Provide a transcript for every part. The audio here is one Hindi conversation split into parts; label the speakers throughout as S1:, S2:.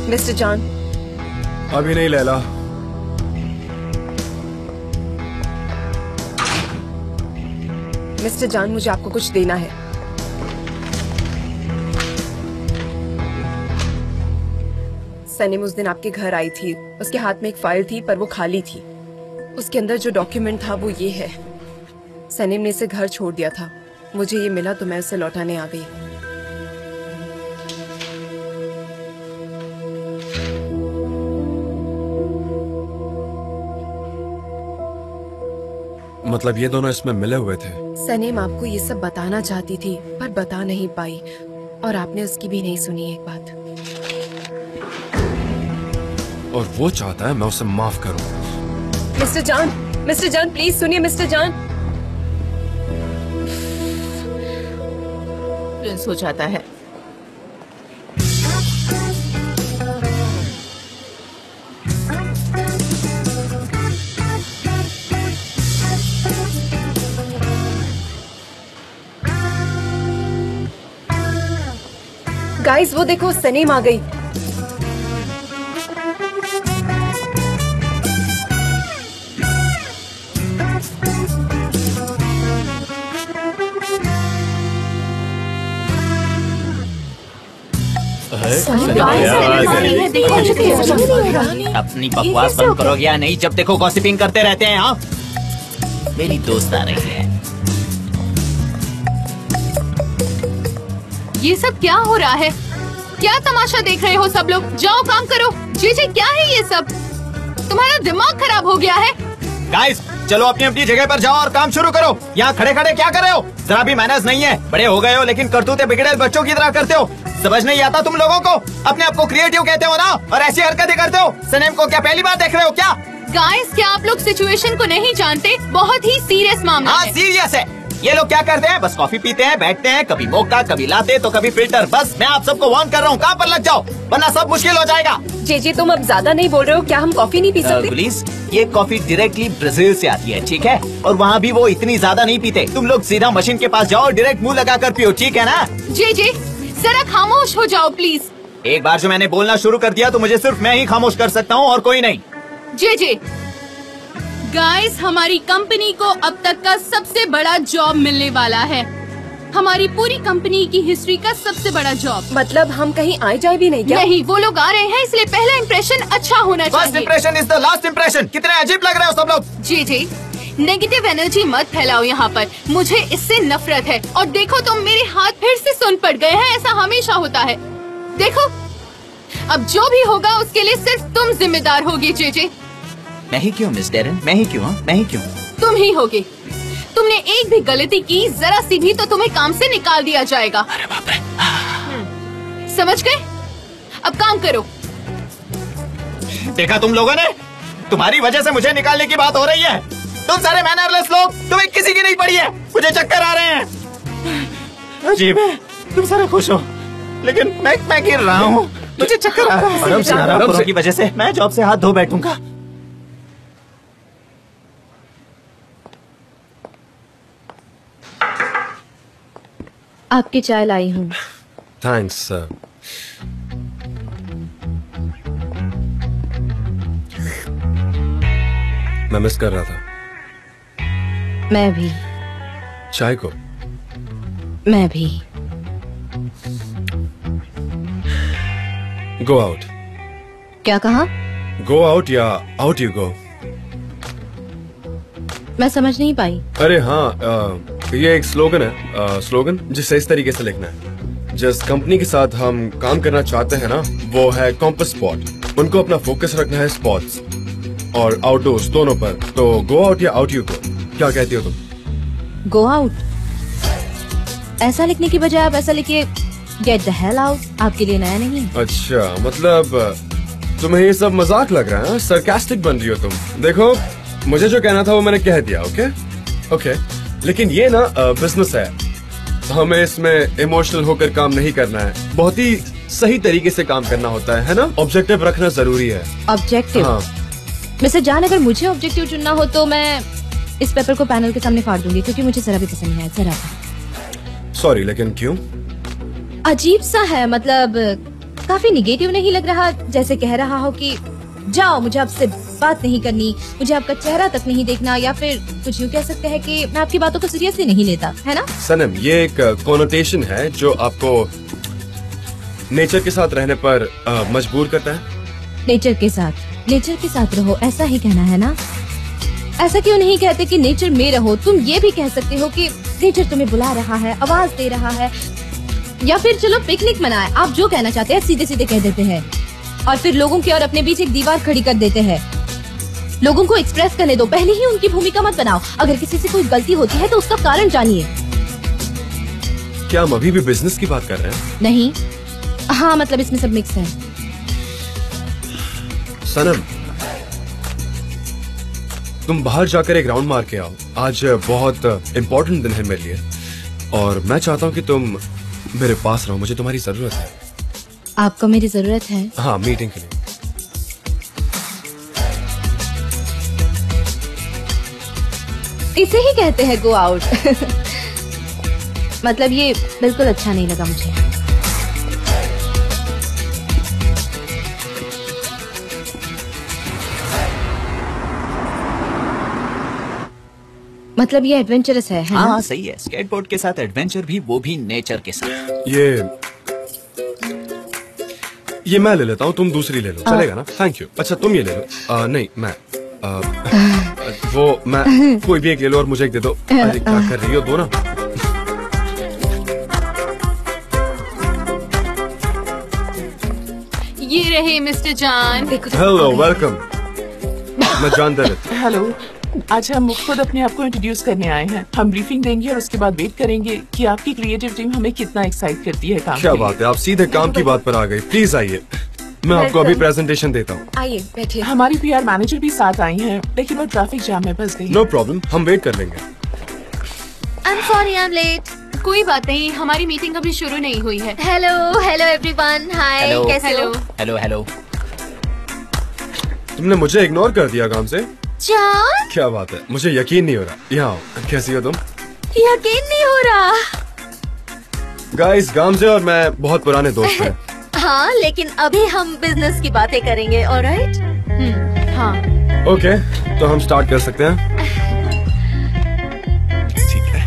S1: Mister John.
S2: अभी नहीं लैला।
S1: मिस्टर जॉन, मुझे आपको कुछ देना है। सनीम उस दिन आपके घर आई थी। उसके हाथ में एक फाइल थी पर वो खाली थी। उसके अंदर जो डॉक्यूमेंट था वो ये है। सनीम ने इसे घर छोड़ दिया था। मुझे ये मिला तो मैं उसे लौटाने आ गई।
S2: मतलब ये दोनों इसमें मिले हुए थे?
S1: सनीम आपको ये सब बताना चाहती थी पर बता नहीं पाई और आपने उसकी भी नहीं सुनी एक बात।
S2: और वो चाहता है मैं उसे माफ करूं।
S1: मिस्टर जॉन प्लीज सुनिए। मिस्टर जॉन
S3: प्रिंस हो जाता है।
S1: गाइस वो देखो सनीम आ गई।
S3: अपनी बकवास बंद करोगे या नहीं? जब देखो गॉसिपिंग करते रहते हैं। हाँ, मेरी दोस्त आ रही है।
S4: ये सब क्या हो रहा है? क्या तमाशा देख रहे हो सब लोग? जाओ काम करो। जी क्या है ये सब? तुम्हारा दिमाग खराब हो गया है?
S3: गाइस चलो अपनी अपनी जगह पर जाओ और काम शुरू करो। यहाँ खड़े खड़े क्या कर रहे हो? जरा भी मैनर्स नहीं है। बड़े हो गए हो लेकिन करतूतें बिगड़े बच्चों की तरह करते हो। समझ नहीं आता तुम लोगों को? अपने आप को क्रिएटिव कहते हो ना, और ऐसी हरकतें करते हो। सनीम को क्या पहली बार देख रहे हो क्या?
S4: गाइस क्या आप लोग सिचुएशन को नहीं जानते? बहुत ही सीरियस मामला है।
S3: सीरियस है। ये लोग क्या करते हैं? बस कॉफी पीते हैं, बैठते हैं, कभी मौका, कभी लाते तो कभी फिल्टर। बस मैं आप सबको वार्न कर रहा हूँ, काम पर लग जाओ वरना सब मुश्किल हो जाएगा।
S1: जी तुम अब ज्यादा नहीं बोल रहे हो क्या? हम कॉफी नहीं पी सकते?
S3: प्लीज, ये कॉफी डायरेक्टली ब्राजील से आती है, ठीक है? और वहाँ भी वो इतनी ज्यादा नहीं पीते। तुम लोग सीधा मशीन के पास जाओ, डायरेक्ट मुंह लगा कर पियो, ठीक है ना?
S4: जी जरा खामोश हो जाओ प्लीज।
S3: एक बार जो मैंने बोलना शुरू कर दिया तो मुझे सिर्फ मैं ही खामोश कर सकता हूँ और कोई नहीं।
S4: जी गाइस हमारी कंपनी को अब तक का सबसे बड़ा जॉब मिलने वाला है। हमारी पूरी कंपनी की हिस्ट्री का सबसे बड़ा जॉब।
S1: मतलब हम कहीं आए जाए भी नहीं क्या?
S4: नहीं, वो लोग आ रहे हैं इसलिए पहला इम्प्रेशन अच्छा होना चाहिए।
S3: First impression is the last impression. कितने अजीब लग रहे हो सब लोग।
S4: जी नेगेटिव एनर्जी मत फैलाओ यहाँ पर। मुझे इससे नफरत है। और देखो तुम मेरे हाथ फिर से सुन पड़ गए हैं। ऐसा हमेशा होता है। देखो अब जो भी होगा उसके लिए सिर्फ तुम जिम्मेदार होगी। जे
S3: मैं ही क्यों मिस डेरन? मैं ही क्यों? मैं ही क्यों?
S4: तुम ही होगे। तुमने एक भी गलती की जरा सी भी तो तुम्हें काम से निकाल दिया जाएगा।
S3: अरे बाप रे।
S4: समझ गए? अब काम करो।
S3: देखा तुम लोगों ने? तुम्हारी वजह से मुझे निकालने की बात हो रही है। तुम सारे मैनरलेस लोग, तुम्हें किसी की नहीं पड़ी है। मुझे चक्कर आ रहे हैं। अजीब है, तुम सारे खुश हो लेकिन मैं गिर रहा हूँ। मुझे चक्कर आ रहा है। की वजह से मैं जॉब से हाथ धो बैठूंगा।
S5: आपकी चाय लाई हूँ।
S2: Thanks sir. मैं मिस कर रहा था।
S5: मैं भी।
S2: चाय को?
S5: मैं भी।
S2: Go out.
S5: क्या कहा?
S2: गो आउट या आउट यू गो?
S5: मैं समझ नहीं पाई।
S2: अरे हाँ, ये एक स्लोगन है। स्लोगन जिसे इस तरीके से लिखना है। जिस कंपनी के साथ हम काम करना चाहते हैं ना, वो है कॉम्पस स्पॉट। उनको अपना फोकस रखना है स्पॉट्स और आउटडोर्स दोनों पर। तो गो आउट या आउट यू गो, क्या कहती हो तुम?
S5: Go out. ऐसा लिखने की बजाय आप ऐसा लिखिए गेट द हेल आउट। आपके लिए नया नहीं है।
S2: अच्छा, मतलब तुम्हें ये सब मजाक लग रहा है? सरकास्टिक बन रही हो तुम। देखो, मुझे जो कहना था वो मैंने कह दिया। ओके, लेकिन ये ना बिजनेस है, हमें इसमें इमोशनल होकर काम नहीं करना है, बहुत ही सही तरीके से काम करना होता है ना? ऑब्जेक्टिव रखना जरूरी है।
S5: ऑब्जेक्टिव?
S2: हाँ।
S5: मिस्टर जान, अगर मुझे ऑब्जेक्टिव चुनना हो तो मैं इस पेपर को पैनल के सामने फाड़ दूंगी, क्योंकि मुझे जरा भी पसंद नहीं आया, जरा भी।
S2: सॉरी, लेकिन क्यों?
S5: अजीब सा है, मतलब काफी निगेटिव नहीं लग रहा, जैसे कह रहा हो कि जाओ, मुझे आपसे बात नहीं करनी, मुझे आपका चेहरा तक नहीं देखना, या फिर कुछ यूँ कह सकते हैं कि मैं आपकी बातों को सीरियसली नहीं लेता, है ना?
S2: सनम, ये एक कॉनोटेशन है जो आपको नेचर के साथ रहने पर मजबूर करता है।
S5: नेचर के साथ रहो, ऐसा ही कहना है ना? ऐसा क्यों नहीं कहते कि नेचर में रहो? तुम ये भी कह सकते हो कि नेचर तुम्हें बुला रहा है, आवाज दे रहा है, या फिर चलो पिकनिक मनाए। आप जो कहना चाहते हैं सीधे सीधे कह देते हैं, और फिर लोगों के और अपने बीच एक दीवार खड़ी कर देते हैं। लोगों को एक्सप्रेस करने दो, पहले ही उनकी भूमिका मत बनाओ। अगर किसी से कोई गलती होती है तो उसका कारण जानिए।
S2: क्या हम अभी भी बिजनेस की बात कर रहे हैं?
S5: नहीं, हाँ, मतलब इसमें सब मिक्स है।
S2: सनम, तुम बाहर जाकर एक राउंड मार के आओ। आज बहुत इम्पोर्टेंट दिन है मेरे लिए, और मैं चाहता हूँ कि तुम मेरे पास रहो। मुझे तुम्हारी जरूरत है।
S5: आपको मेरी जरूरत है?
S2: हाँ, मीटिंग के लिए।
S5: इसे ही कहते हैं गो आउट। मतलब ये बिल्कुल अच्छा नहीं लगा मुझे। मतलब ये एडवेंचरस है ना?
S3: हाँ, सही है। स्केटबोर्ड के साथ एडवेंचर भी, वो भी नेचर के साथ।
S2: ये मैं ले लेता हूँ, तुम दूसरी ले लो, चलेगा ना? Thank you. अच्छा, तुम ये ले लो। नहीं, मैं वो मैं कोई भी एक ले लो और मुझे एक दे दो। अरे क्या कर रही हो, दो ना।
S4: ये रहे मिस्टर जान।
S2: Hello, welcome. मैं जान दरित।
S6: हेलो, आज हम खुद अपने आप को इंट्रोड्यूस करने आए हैं। हम ब्रीफिंग देंगे और उसके बाद वेट करेंगे कि आपकी क्रिएटिव टीम हमें कितना एक्साइट करती है काम
S2: क्या
S6: के लिए।
S2: बात है, आप सीधे काम की बात पर आ गई। प्लीज आइए, मैं आपको अभी प्रेजेंटेशन देता हूँ।
S1: आइए बैठिए।
S6: हमारी पीआर मैनेजर भी साथ आई हैं, लेकिन वो ट्रैफिक जाम में फंस गई।
S2: नो प्रॉब्लम, हम वेट कर लेंगे।
S5: I'm sorry I'm late.
S4: कोई बात नहीं, हमारी मीटिंग अभी शुरू नहीं हुई है।
S5: Hello everyone. Hi,
S3: Hello.
S5: कैसे हो?
S3: हेलो।
S2: तुमने मुझे इग्नोर कर दिया काम से?
S5: जान,
S2: क्या बात है, मुझे यकीन नहीं हो रहा। यहाँ आओ। कैसी हो तुम?
S5: यकीन नहीं हो रहा।
S2: गाइस, गामजे और मैं बहुत पुराने दोस्त हैं।
S5: हाँ, लेकिन अभी हम बिजनेस की बातें करेंगे, ऑलराइट?
S4: हाँ।
S2: ओके, तो हम स्टार्ट कर सकते हैं।
S3: ठीक है।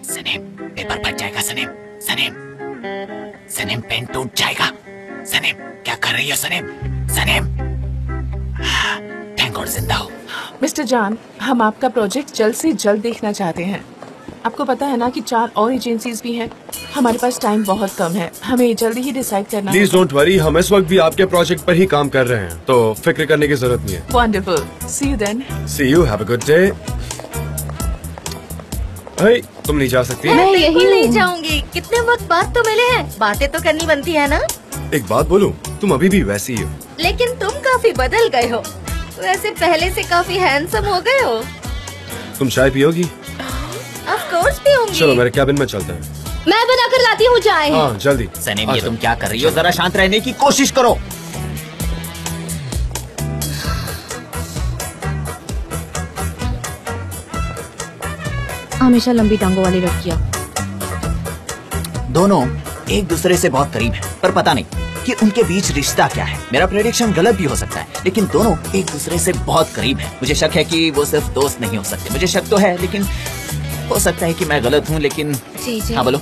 S3: सनेम, पेपर फट जाएगा। सनेम, पेन टूट जाएगा। सनेम, क्या कर रही है सनेम? थैंक गॉड जिंदा हो।
S6: मिस्टर जान, हम आपका प्रोजेक्ट जल्द से जल्द देखना चाहते हैं। आपको पता है ना कि 4 और एजेंसीज भी हैं। हमारे पास टाइम बहुत कम है, हमें जल्दी ही डिसाइड करना है।
S2: प्लीज डोंट वरी, हम इस वक्त भी आपके प्रोजेक्ट पर ही काम कर रहे हैं, तो फिक्र करने की जरूरत नहीं है।
S6: Wonderful, see you then.
S2: See you, have a good day. तुम नहीं जा सकती?
S5: मैं यही
S7: बिल्कुल नहीं
S5: हूँ।
S7: जाऊंगी। कितने वक्त बाद तो मिले हैं, बातें तो करनी बनती है ना।
S2: एक बात बोलूं, तुम अभी भी वैसी ही हो।
S7: लेकिन तुम काफी बदल गए हो। वैसे पहले से काफी हैंडसम हो गए हो।
S2: तुम चाय पियोगी?
S7: ऑफ कोर्स भी होंगी।
S2: चलो मेरे कैबिन में चलते हैं।
S5: मैं बना कर लाती हूँ चाय।
S2: हाँ, जल्दी।
S3: सनेम,
S2: आ
S3: ये
S2: जाओ।
S3: तुम क्या कर रही हो? जरा शांत रहने की कोशिश करो।
S5: हमेशा लंबी टांगों वाली लड़कियाँ।
S3: दोनों एक दूसरे से बहुत करीब हैं, पर पता नहीं कि उनके बीच रिश्ता क्या है। मेरा प्रेडिक्शन गलत भी हो सकता है, लेकिन दोनों एक दूसरे से बहुत करीब हैं। मुझे शक है कि वो सिर्फ दोस्त नहीं हो सकते। मुझे शक तो है, लेकिन हो सकता है कि मैं गलत हूँ। लेकिन
S1: जी,
S3: हाँ, बोलो।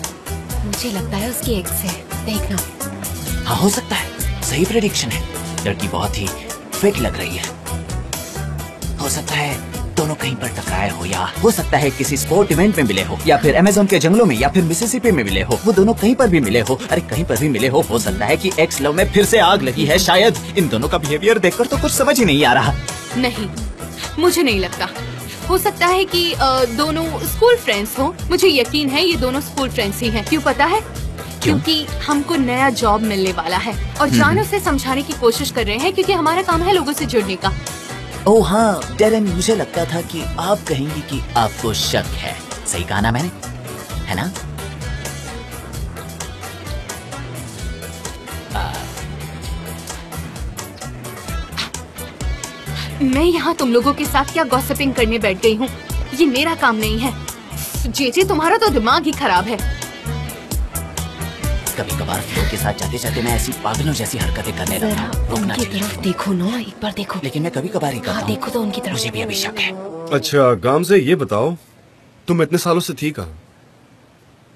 S1: मुझे लगता है उसकी एक्स है, देखना।
S3: हाँ, हो सकता है। सही प्रेडिक्शन है। लड़की बहुत ही फिट लग रही है। हो सकता है दोनों कहीं पर टकराए हो, या हो सकता है किसी स्पोर्ट इवेंट में मिले हो, या फिर अमेज़न के जंगलों में, या फिर मिसिसिपी में मिले हो। वो दोनों कहीं पर भी मिले हो, अरे कहीं पर भी मिले हो सकता है कि एक्स लव में फिर से आग लगी है। शायद इन दोनों का बिहेवियर देखकर तो कुछ समझ ही नहीं आ रहा।
S4: नहीं, मुझे नहीं लगता। हो सकता है कि दोनों स्कूल फ्रेंड्स हो। मुझे यकीन है ये दोनों स्कूल फ्रेंड्स ही हैं। क्यों पता है? क्योंकि हमको नया जॉब मिलने वाला है और जान उसे समझाने की कोशिश कर रहे हैं, क्योंकि हमारा काम है लोगों से जुड़ने का।
S3: ओह हाँ डेरेन, मुझे लगता था कि आप कहेंगी कि आपको शक है। सही कहा ना मैंने, है ना?
S4: मैं यहाँ तुम लोगों के साथ क्या गॉसिपिंग करने बैठ गई हूँ। ये मेरा काम नहीं है। जेजे, तुम्हारा तो दिमाग ही खराब है।
S3: कभी कभार फ्लो के साथ जाते जाते मैं ऐसी पागलों जैसी हरकतें करने लगता हूँ। रोकना
S1: उनकी
S3: चाहिए।
S1: तरफ देखो ना, एक बार देखो।
S3: लेकिन मैं कभी कभार ही करता हूँ।
S1: देखो तो उनकी तरफ।
S3: मुझे भी अभी शक है।
S2: अच्छा गामजे, ये बताओ तुम इतने सालों से थी कहाँ?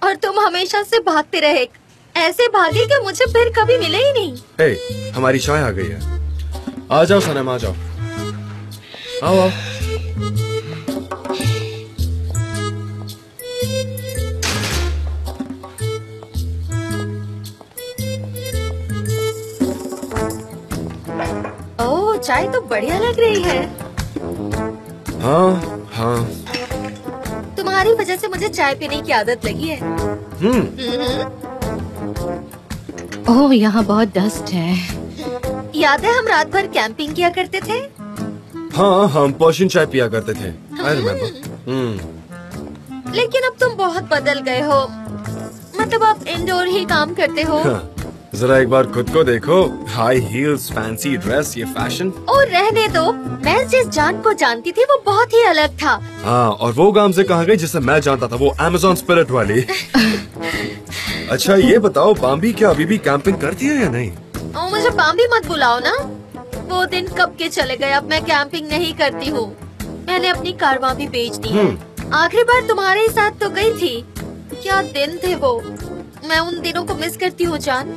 S7: और तुम हमेशा से भागते रहे, ऐसे भागे कि मुझे फिर कभी मिले ही नहीं।
S2: ए, हमारी चाय आ गई है। आ जाओ सनम, आ जाओ। आओ आओ।
S7: ओह, चाय तो बढ़िया लग रही है।
S2: हाँ हाँ।
S7: तुम्हारी वजह से मुझे चाय पीने की आदत लगी है।
S5: ओह, यहाँ बहुत डस्ट है।
S7: याद है हम रात भर कैंपिंग किया करते थे?
S2: हाँ, हम पोर्शन चाय पिया करते थे। I remember.
S7: लेकिन अब तुम बहुत बदल गए हो। मतलब अब इंडोर ही काम करते हो।
S2: हाँ, जरा एक बार खुद को देखो। हाई हील्स, फैंसी ड्रेस, ये फैशन।
S7: और रहने दो, मैं जिस जान को जानती थी वो बहुत ही अलग था।
S2: हाँ, और वो गामजे कहाँ गई जिसे मैं जानता था, वो अमेज़न स्पिरिट वाली। अच्छा ये बताओ, बाम्बी क्या अभी भी कैंपिंग करती है या नहीं?
S7: और मुझे बाम्बी मत बुलाओ ना। वो दिन कब के चले गए। अब मैं कैंपिंग नहीं करती हूँ। मैंने अपनी कारवां भी बेच दी है। आखिरी बार तुम्हारे साथ तो गई थी। क्या दिन थे वो। मैं उन दिनों को मिस करती हूँ जान।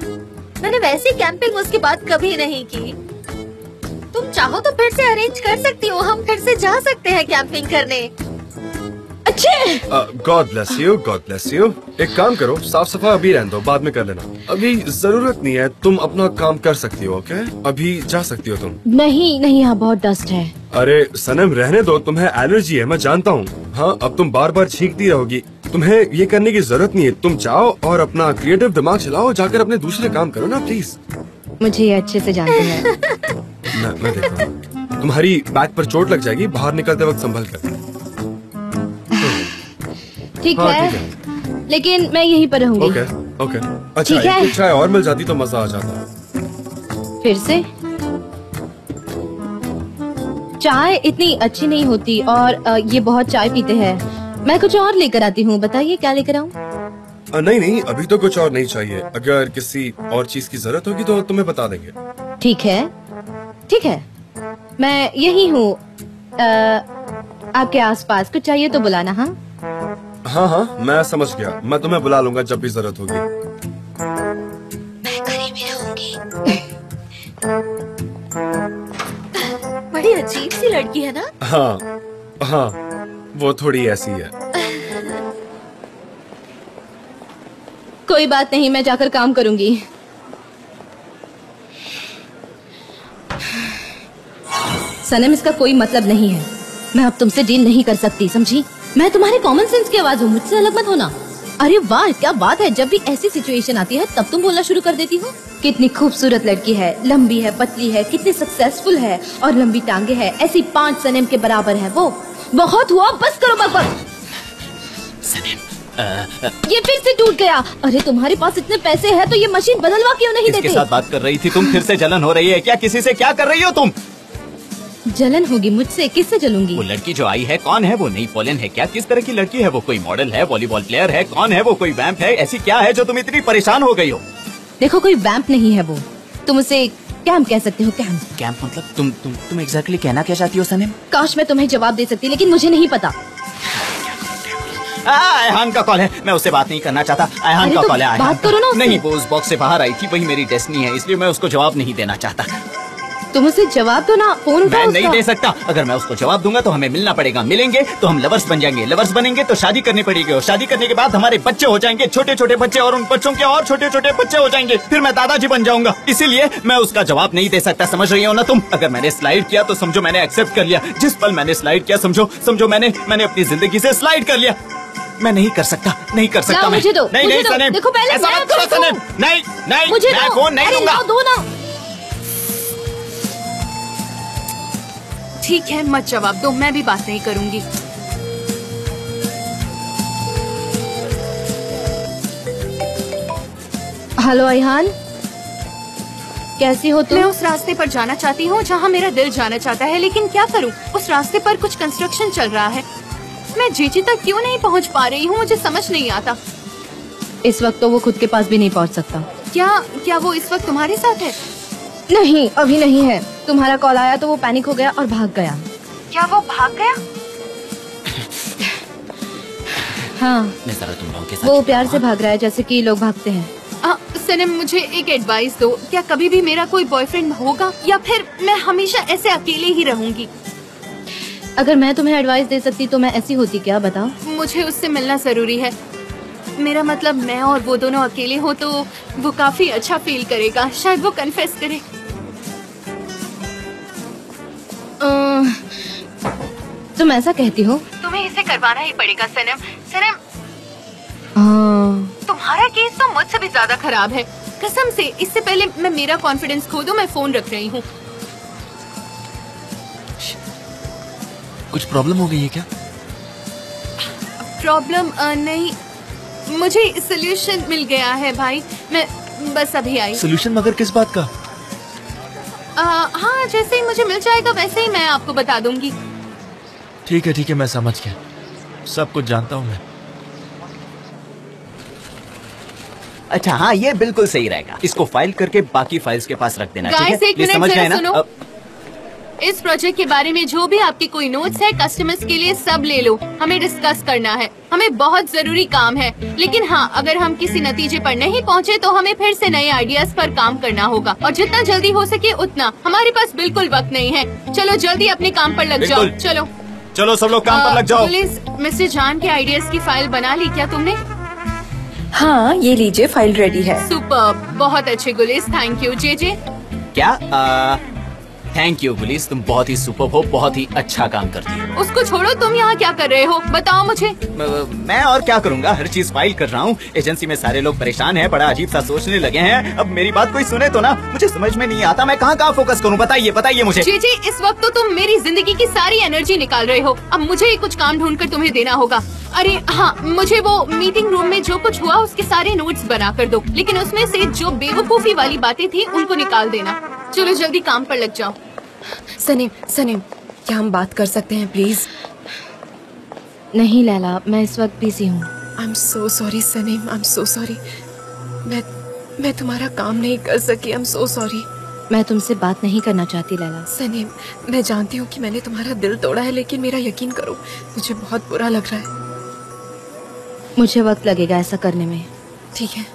S7: मैंने वैसी कैंपिंग उसके बाद कभी नहीं की। तुम चाहो तो फिर से अरेंज कर सकती हो। हम फिर से जा सकते हैं कैंपिंग करने।
S2: God bless you, God bless you. एक काम करो, साफ सफाई अभी रहने दो, बाद में कर लेना। अभी जरूरत नहीं है, तुम अपना काम कर सकती हो। ओके, अभी जा सकती हो तुम।
S5: नहीं नहीं, यहाँ बहुत डस्ट है।
S2: अरे सनम रहने दो, तुम्हें एलर्जी है, मैं जानता हूँ। हाँ, अब तुम बार बार छींकती रहोगी। तुम्हें ये करने की जरूरत नहीं है। तुम जाओ और अपना क्रिएटिव दिमाग चलाओ, जाकर अपने दूसरे काम करो ना प्लीज।
S5: मुझे ये अच्छे से जानते हैं।
S2: मैं देखता हूँ। तुम्हारी बैक पर चोट लग जाएगी, बाहर निकलते वक्त संभल कर।
S5: ठीक
S2: हाँ,
S5: है,
S2: ठीक
S5: लेकिन मैं यहीं पर रहूंगी।
S2: Okay okay. अच्छा,
S5: ठीक है।
S2: एक चाय और मिल जाती तो मजा आ जाता।
S5: फिर से चाय इतनी अच्छी नहीं होती और ये बहुत चाय पीते हैं। मैं कुछ और लेकर आती हूँ। बताइए क्या लेकर आऊँ?
S2: नहीं नहीं, अभी तो कुछ और नहीं चाहिए। अगर किसी और चीज की जरूरत होगी तो तुम्हें बता देंगे।
S5: ठीक है, ठीक है, मैं यही हूँ। आपके आसपास कुछ चाहिए तो बुलाना। हाँ
S2: हाँ हाँ, मैं समझ गया। मैं तुम्हें बुला लूंगा जब भी जरूरत होगी।
S7: मैं करीब ही रहूंगी। बड़ी अजीब सी लड़की है ना?
S2: हाँ हाँ, वो थोड़ी ऐसी है।
S5: कोई बात नहीं, मैं जाकर काम करूंगी। सनम, इसका कोई मतलब नहीं है। मैं अब तुमसे डील नहीं कर सकती, समझी? मैं तुम्हारे कॉमन सेंस की आवाज हूँ, मुझसे अलग मत होना। अरे वाह, क्या बात है। जब भी ऐसी सिचुएशन आती है तब तुम बोलना शुरू कर देती हो। कितनी खूबसूरत लड़की है, लंबी है, पतली है, कितनी सक्सेसफुल है और लंबी टांगे है। ऐसी 5 सनम के बराबर है वो। बहुत हुआ, बस करो बकवास। ये फिर से टूट गया। अरे तुम्हारे पास इतने पैसे हैं तो ये मशीन बदलवा क्यों नहीं देते?
S3: किसके साथ बात कर रही थी तुम? फिर से जलन हो रही है क्या? किसी से क्या कर रही हो तुम?
S5: जलन होगी मुझसे? किससे जलूंगी?
S3: वो लड़की जो आई है कौन है? वो नई पोलन है क्या? किस तरह की लड़की है वो? कोई मॉडल है, वॉलीबॉल प्लेयर है? कौन है वो? कोई वैम्प है? ऐसी क्या है जो तुम इतनी परेशान हो गई हो?
S5: देखो, कोई वैम्प नहीं है वो। तुम उसे कैंप कह सकते हो। कैंप।
S3: कैंप मतलब तुम एग्जैक्टली कहना क्या चाहती हो सनम?
S5: काश मैं तुम्हें जवाब दे सकती, लेकिन मुझे नहीं पता।
S3: अयहान का कॉल है। मैं उससे बात नहीं करना चाहता। अयहान का
S5: तो
S3: कॉल है।
S5: बात करो ना उससे।
S3: नहीं, वो उस बॉक्स से बाहर आई थी, वही मेरी डेस्टिनी है, इसलिए मैं उसको जवाब नहीं देना चाहता।
S5: तुम उसे जवाब दो ना, फोन उठाओ
S3: मैं नहीं
S5: उसका।
S3: दे सकता। अगर मैं उसको जवाब दूंगा तो हमें मिलना पड़ेगा, मिलेंगे तो हम लवर्स बन जाएंगे, लवर्स बनेंगे तो शादी करनी पड़ेगी, और शादी करने के बाद हमारे बच्चे हो जाएंगे, छोटे छोटे बच्चे, और उन बच्चों के और छोटे छोटे बच्चे हो जाएंगे, फिर मैं दादाजी बन जाऊंगा। इसीलिए मैं उसका जवाब नहीं दे सकता, समझ रही हो ना तुम? अगर मैंने स्लाइड किया तो समझो मैंने एक्सेप्ट कर लिया। जिस पल मैंने स्लाइड किया समझो मैंने अपनी जिंदगी से स्लाइड कर लिया। मैं नहीं कर सकता, नहीं कर सकता।
S5: लाओ,
S3: मैं
S5: मुझे दो,
S3: नहीं
S5: मुझे
S3: नहीं
S5: दो।
S3: सनेम,
S5: देखो पहले
S3: ऐसा
S5: मैं
S3: मत करो
S5: आपको
S3: सनेम। नहीं नहीं,
S5: मुझे
S3: मैं
S5: दो।
S3: फोन नहीं
S5: अरे
S3: दूंगा।
S5: लाओ, दो ना।
S4: ठीक है, मत जवाब दो, मैं भी बात नहीं करूंगी।
S5: हेलो अयहान, कैसी हो
S4: मैं
S5: तुम?
S4: उस रास्ते पर जाना चाहती हूँ जहाँ मेरा दिल जाना चाहता है, लेकिन क्या करूँ, उस रास्ते पर कुछ कंस्ट्रक्शन चल रहा है। मैं जीजी तक क्यों नहीं पहुँच पा रही हूँ, मुझे समझ नहीं आता।
S5: इस वक्त तो वो खुद के पास भी नहीं पहुंच सकता।
S4: क्या वो इस वक्त तुम्हारे साथ है?
S5: नहीं, अभी नहीं है। तुम्हारा कॉल आया तो वो पैनिक हो गया और भाग गया।
S4: क्या वो भाग गया?
S5: हाँ,
S3: मैं जरा तुम लोगों के साथ
S5: वो प्यार से भाग रहा है, जैसे कि लोग भागते हैं।
S4: सनम, मुझे एक एडवाइस दो, क्या कभी भी मेरा कोई बॉयफ्रेंड होगा या फिर मैं हमेशा ऐसे अकेले ही रहूंगी?
S5: अगर मैं तुम्हें एडवाइस दे सकती तो मैं ऐसी होती क्या, बताओ?
S4: मुझे उससे मिलना जरूरी है। मेरा मतलब, मैं और वो दोनों अकेले हो तो वो काफी अच्छा फील करेगा, शायद वो कन्फेस करे।
S5: तुम ऐसा कहती हो?
S4: तुम्हें इसे करवाना ही पड़ेगा सनम। सनम,
S5: हाँ।
S4: तुम्हारा केस तो मुझसे भी ज्यादा खराब है, कसम से। इससे पहले मैं मेरा कॉन्फिडेंस खो दूं, मैं फोन रख रही हूँ।
S8: कुछ प्रॉब्लम हो गई है क्या?
S4: प्रॉब्लम नहीं, मुझे सोल्यूशन मिल गया है भाई, मैं बस अभी आई।
S8: सोल्यूशन? मगर किस बात का?
S4: हाँ, जैसे ही मुझे मिल जाएगा वैसे ही मैं आपको बता दूंगी।
S8: ठीक है, मैं समझ गया, सब कुछ जानता हूँ मैं।
S3: अच्छा, हाँ, ये बिल्कुल सही रहेगा। इसको फाइल करके बाकी फाइल्स के पास रख देना, ठीक
S4: गाइस,
S3: है?
S4: एक
S3: ये
S4: मिनट
S3: समझ
S4: जरा
S3: गए ना?
S4: सुनो। इस प्रोजेक्ट के बारे में जो भी आपके कोई नोट्स है कस्टमर्स के लिए, सब ले लो, हमें डिस्कस करना है, हमें बहुत जरूरी काम है। लेकिन हाँ, अगर हम किसी नतीजे पर नहीं पहुँचे तो हमें फिर से नए आइडियाज पर काम करना होगा, और जितना जल्दी हो सके उतना। हमारे पास बिल्कुल वक्त नहीं है, चलो जल्दी अपने काम पर लग जाओ।
S3: बिल्कुल। चलो सब लोग काम पर लग जाओ।
S4: पुलिस, मिस्टर जान के आइडियाज की फाइल बना ली क्या तुमने?
S1: हाँ, ये लीजिए, फाइल रेडी है।
S4: सुपर्ब, बहुत अच्छे गुलिस, थैंक यू। जे
S3: क्या? थैंक यू गुलिस, तुम बहुत ही सुपर्ब हो, बहुत ही अच्छा काम करती हो।
S4: उसको छोड़ो, तुम यहाँ क्या कर रहे हो, बताओ मुझे।
S3: मैं और क्या करूँगा, हर चीज फाइल कर रहा हूँ। एजेंसी में सारे लोग परेशान हैं, बड़ा अजीब सा सोचने लगे हैं। अब मेरी बात कोई सुने तो ना, मुझे समझ में नहीं आता मैं कहाँ फोकस करूँ। बताइए मुझे।
S4: जी, इस वक्त तो तुम मेरी जिंदगी की सारी एनर्जी निकाल रहे हो, अब मुझे ही कुछ काम ढूंढ कर तुम्हें देना होगा। अरे हाँ, मुझे वो मीटिंग रूम में जो कुछ हुआ उसके सारे नोट्स बना कर दो, लेकिन उसमें से जो बेवकूफी वाली बातें थी उनको निकाल देना। चलो जल्दी काम पर लग जाओ।
S1: सनीम, क्या हम बात कर सकते हैं प्लीज?
S5: नहीं लैला, मैं इस वक्त बिजी हूँ।
S1: I am so sorry Saneem, I am so sorry. मैं तुम्हारा काम नहीं कर सकी, आई एम सो सॉरी।
S5: मैं तुमसे बात नहीं करना चाहती लैला।
S1: सनीम, मैं जानती हूँ कि मैंने तुम्हारा दिल तोड़ा है, लेकिन मेरा यकीन करो, मुझे बहुत बुरा लग रहा है।
S5: मुझे वक्त लगेगा ऐसा करने में।
S1: ठीक है।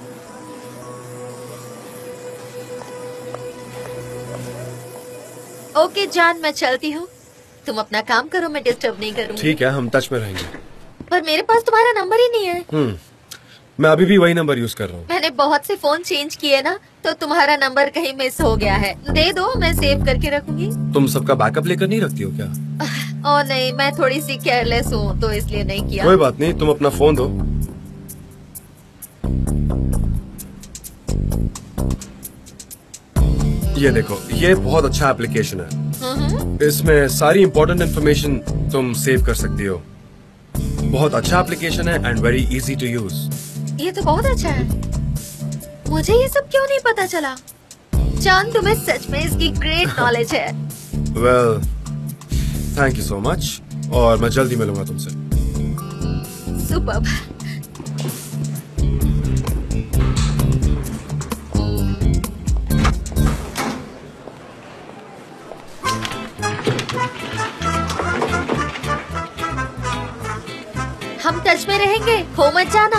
S7: ओके जान, मैं चलती हूँ, तुम अपना काम करो, मैं डिस्टर्ब नहीं करूँगी।
S2: ठीक है, हम टच में रहेंगे।
S7: पर मेरे पास तुम्हारा नंबर ही नहीं है।
S2: मैं अभी भी वही नंबर यूज कर रहा हूँ।
S7: मैंने बहुत से फोन चेंज किए ना, तो तुम्हारा नंबर कहीं मिस हो गया है। दे दो, मैं सेव करके रखूंगी।
S2: तुम सबका बैकअप लेकर नहीं रखती हो क्या?
S7: ओ नहीं, मैं थोड़ी सी केयरलेस हूँ तो इसलिए नहीं किया।
S2: कोई बात नहीं, तुम अपना फोन दो। ये देखो, ये बहुत अच्छा एप्लीकेशन है। इसमें सारी इम्पोर्टेंट इन्फॉर्मेशन तुम सेव कर सकती हो। बहुत अच्छा एप्लीकेशन है and very easy to use.
S7: ये तो बहुत अच्छा है, मुझे ये सब क्यों नहीं पता चला? जान, तुम्हें सच में इसकी ग्रेट नॉलेज है।
S2: Well, thank you so much, और मैं जल्दी मिलूंगा तुमसे।
S7: सुपर्ब। हम टच में रहेंगे, खो मत जाना।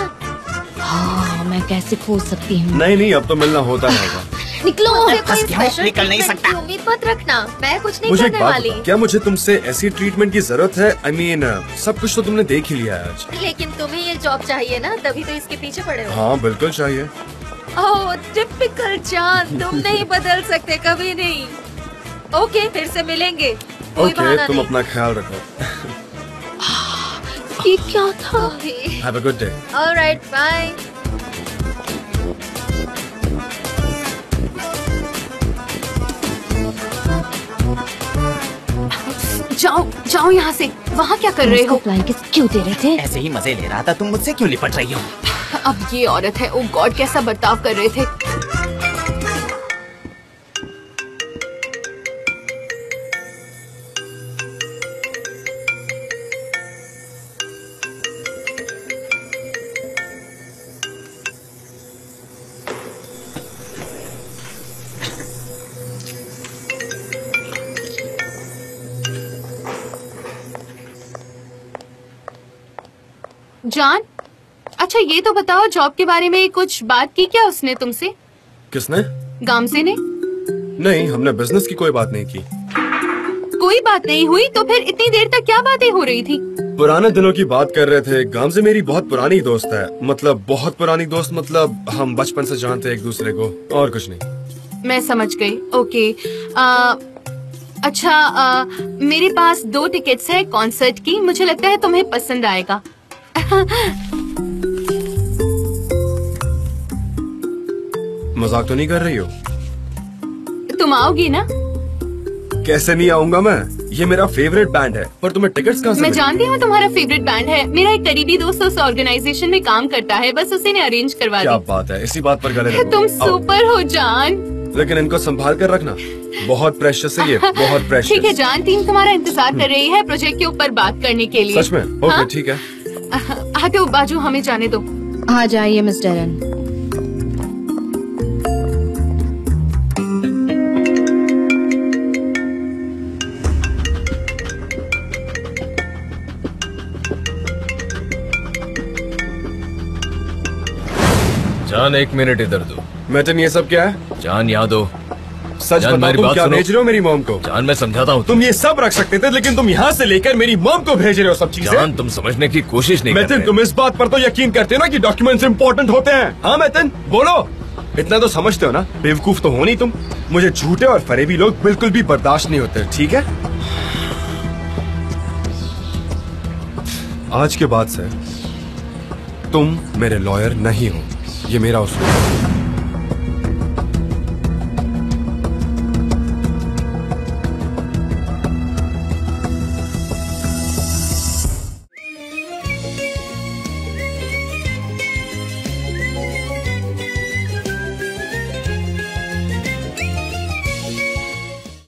S5: हाँ, मैं कैसे खो सकती हूँ?
S2: नहीं, अब तो मिलना होता रहेगा।
S5: निकलो।
S7: मुझसे
S3: फंस
S7: कोई
S3: गया हूँ,
S7: स्पेशल
S3: निकल नहीं
S7: ट्रीटमेंट
S3: सकता।
S7: की उम्मीद मत रखना, मैं कुछ नहीं
S2: मुझे एक
S7: करने
S2: बात
S7: वाली।
S2: बताओ, क्या मुझे तुमसे ऐसी ट्रीटमेंट की जरूरत है? I mean, सब कुछ तो तुमने देख ही लिया है आज।
S7: लेकिन तुम्हें ये जॉब चाहिए ना, तभी तो इसके पीछे पड़े हो।
S2: हाँ बिल्कुल चाहिए।
S7: ओह टिपिकल चांद, तुम नहीं बदल सकते, कभी नहीं। ओके, फिर से मिलेंगे, कोई
S2: ओके,
S7: बहाना
S2: तुम
S7: नहीं।
S2: अपना ख्याल रखो।
S5: ये क्या था?
S2: Have a good day.
S7: Alright, bye.
S4: जाओ जाओ यहाँ से। वहाँ क्या कर रहे हो?
S5: फ्लाइंग किस क्यों दे रहे थे?
S3: ऐसे ही मजे ले रहा था, तुम मुझसे क्यों लिपट रही हो?
S4: अब ये औरत है, ओ गॉड कैसा बर्ताव कर रहे थे। जान, अच्छा ये तो बताओ, जॉब के बारे में कुछ बात की क्या उसने तुमसे?
S2: किसने?
S4: गामसे ने?
S2: नहीं, हमने बिजनेस की कोई बात नहीं की।
S4: कोई बात नहीं हुई तो फिर इतनी देर तक क्या बातें हो रही थी?
S2: पुराने दिनों की बात कर रहे थे। गामसे मेरी बहुत पुरानी दोस्त है, मतलब बहुत पुरानी दोस्त, मतलब हम बचपन से जानते हैं एक दूसरे को, और कुछ नहीं।
S4: मैं समझ गई। ओके, अच्छा, मेरे पास 2 टिकट्स है कॉन्सर्ट की, मुझे लगता है तुम्हें पसंद आएगा।
S2: मजाक तो नहीं कर रही हो?
S4: तुम आओगी ना?
S2: कैसे नहीं आऊंगा मैं? ये मेरा फेवरेट बैंड है। पर तुम्हें टिकट्स कहाँ से
S4: मैं
S2: मिली?
S4: जानती हूँ तुम्हारा फेवरेट बैंड है। मेरा एक करीबी दोस्त उस ऑर्गेनाइजेशन में काम करता है, बस उसी ने अरेंज करवा
S2: क्या
S4: दी।
S2: बात है, इसी बात पर गले लगो।
S4: तुम
S2: आओ।
S4: सुपर हो जान।
S2: लेकिन इनको संभाल कर रखना, बहुत प्रेशियस है ये, बहुत प्रेशियस।
S4: ठीक है जान, टीम तुम्हारा इंतजार कर रही है प्रोजेक्ट के ऊपर बात करने के लिए।
S2: सच में? ओके,
S4: हाँ?
S2: ठीक है।
S4: हटो बाजू, हमें जाने दो।
S5: आ जाइए मिस्टर एरन।
S8: जान 1 मिनट इधर दो।
S2: मैटन, ये सब क्या है?
S8: जान यहाँ दो।
S2: सच
S8: जान,
S2: बताओ,
S8: मेरी
S2: तुम
S8: बात
S2: क्या
S8: सुनो।
S2: भेज रहे हो मेरी मॉम को?
S8: जान मैं समझाता हूँ।
S2: तुम ये सब रख सकते थे, लेकिन तुम यहाँ से लेकर मेरी मॉम को भेज रहे हो सब चीजें।
S8: जान तुम समझने की कोशिश नहीं कर
S2: मैटन,
S8: रहे।
S2: तुम इस बात पर तो यकीन करते हो ना कि डॉक्यूमेंट्स इंपॉर्टेंट होते हैं? हाँ मैटन, बोलो। इतना तो समझते हो ना, बेवकूफ तो हो नहीं तुम। मुझे झूठे और फरेबी लोग बिल्कुल भी बर्दाश्त नहीं होते, ठीक है? आज के बाद से तुम मेरे लॉयर नहीं हो, ये मेरा उसूल है।